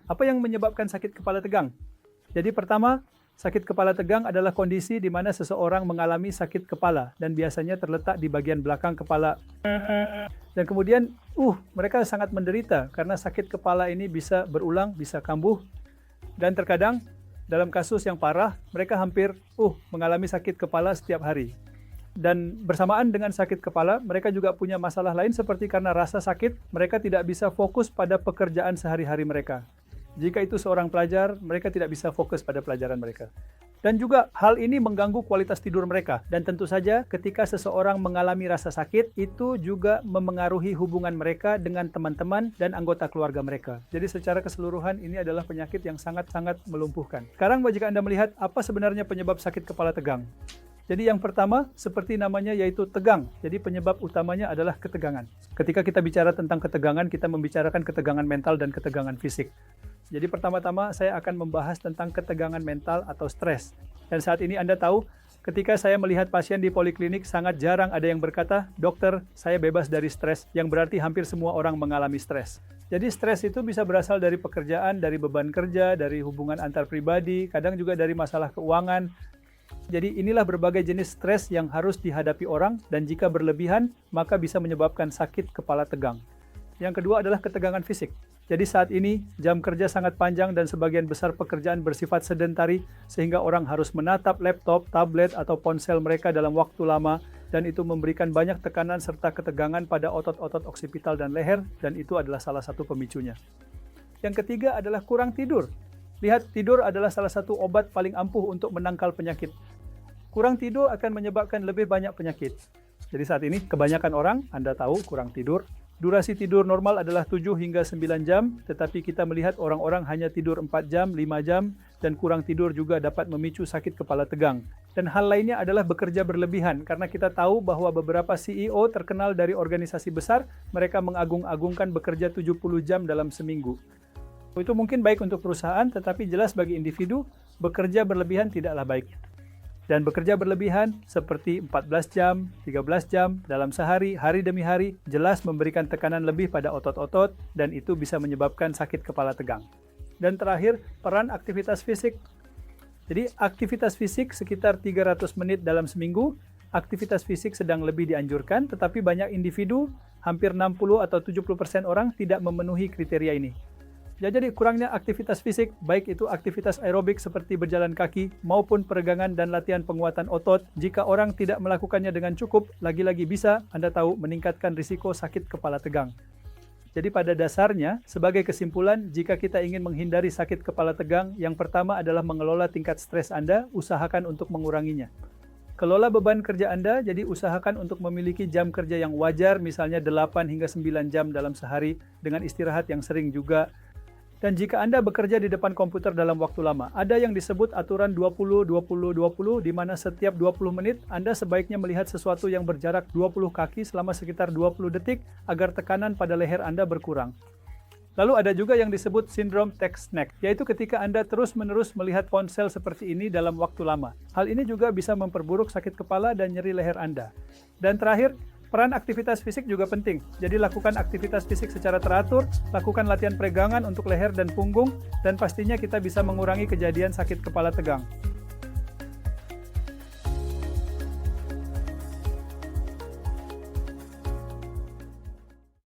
Apa yang menyebabkan sakit kepala tegang? Jadi pertama, sakit kepala tegang adalah kondisi di mana seseorang mengalami sakit kepala dan biasanya terletak di bagian belakang kepala. Dan kemudian, mereka sangat menderita karena sakit kepala ini bisa berulang, bisa kambuh. Dan terkadang, dalam kasus yang parah, mereka hampir mengalami sakit kepala setiap hari. Dan bersamaan dengan sakit kepala, mereka juga punya masalah lain seperti karena rasa sakit, mereka tidak bisa fokus pada pekerjaan sehari-hari mereka. Jika itu seorang pelajar, mereka tidak bisa fokus pada pelajaran mereka. Dan juga hal ini mengganggu kualitas tidur mereka. Dan tentu saja ketika seseorang mengalami rasa sakit, itu juga memengaruhi hubungan mereka dengan teman-teman dan anggota keluarga mereka. Jadi secara keseluruhan ini adalah penyakit yang sangat-sangat melumpuhkan. Sekarang jika Anda melihat apa sebenarnya penyebab sakit kepala tegang. Jadi yang pertama, seperti namanya yaitu tegang. Jadi penyebab utamanya adalah ketegangan. Ketika kita bicara tentang ketegangan, kita membicarakan ketegangan mental dan ketegangan fisik. Jadi pertama-tama saya akan membahas tentang ketegangan mental atau stres. Dan saat ini Anda tahu, ketika saya melihat pasien di poliklinik, sangat jarang ada yang berkata, "Dokter, saya bebas dari stres," yang berarti hampir semua orang mengalami stres. Jadi stres itu bisa berasal dari pekerjaan, dari beban kerja, dari hubungan antar pribadi, kadang juga dari masalah keuangan. Jadi inilah berbagai jenis stres yang harus dihadapi orang dan jika berlebihan maka bisa menyebabkan sakit kepala tegang. Yang kedua adalah ketegangan fisik. Jadi saat ini jam kerja sangat panjang dan sebagian besar pekerjaan bersifat sedentari sehingga orang harus menatap laptop, tablet atau ponsel mereka dalam waktu lama dan itu memberikan banyak tekanan serta ketegangan pada otot-otot oksipital dan leher dan itu adalah salah satu pemicunya. Yang ketiga adalah kurang tidur. Lihat, tidur adalah salah satu obat paling ampuh untuk menangkal penyakit. Kurang tidur akan menyebabkan lebih banyak penyakit. Jadi saat ini kebanyakan orang, Anda tahu, kurang tidur. Durasi tidur normal adalah 7 hingga 9 jam, tetapi kita melihat orang-orang hanya tidur 4 jam, 5 jam, dan kurang tidur juga dapat memicu sakit kepala tegang. Dan hal lainnya adalah bekerja berlebihan, karena kita tahu bahwa beberapa CEO terkenal dari organisasi besar, mereka mengagung-agungkan bekerja 70 jam dalam seminggu. Itu mungkin baik untuk perusahaan, tetapi jelas bagi individu, bekerja berlebihan tidaklah baik. Dan bekerja berlebihan seperti 14 jam, 13 jam dalam sehari, hari demi hari, jelas memberikan tekanan lebih pada otot-otot dan itu bisa menyebabkan sakit kepala tegang. Dan terakhir, peran aktivitas fisik. Jadi aktivitas fisik sekitar 300 menit dalam seminggu, aktivitas fisik sedang lebih dianjurkan, tetapi banyak individu, hampir 60 atau 70% orang tidak memenuhi kriteria ini. Jadi kurangnya aktivitas fisik, baik itu aktivitas aerobik seperti berjalan kaki maupun peregangan dan latihan penguatan otot, jika orang tidak melakukannya dengan cukup, lagi-lagi bisa, Anda tahu, meningkatkan risiko sakit kepala tegang. Jadi pada dasarnya, sebagai kesimpulan, jika kita ingin menghindari sakit kepala tegang, yang pertama adalah mengelola tingkat stres Anda, usahakan untuk menguranginya. Kelola beban kerja Anda, jadi usahakan untuk memiliki jam kerja yang wajar, misalnya 8 hingga 9 jam dalam sehari, dengan istirahat yang sering juga. Dan jika Anda bekerja di depan komputer dalam waktu lama, ada yang disebut aturan 20-20-20, di mana setiap 20 menit Anda sebaiknya melihat sesuatu yang berjarak 20 kaki selama sekitar 20 detik agar tekanan pada leher Anda berkurang. Lalu ada juga yang disebut sindrom tech snack, yaitu ketika Anda terus-menerus melihat ponsel seperti ini dalam waktu lama. Hal ini juga bisa memperburuk sakit kepala dan nyeri leher Anda. Dan terakhir, peran aktivitas fisik juga penting. Jadi lakukan aktivitas fisik secara teratur, lakukan latihan peregangan untuk leher dan punggung, dan pastinya kita bisa mengurangi kejadian sakit kepala tegang.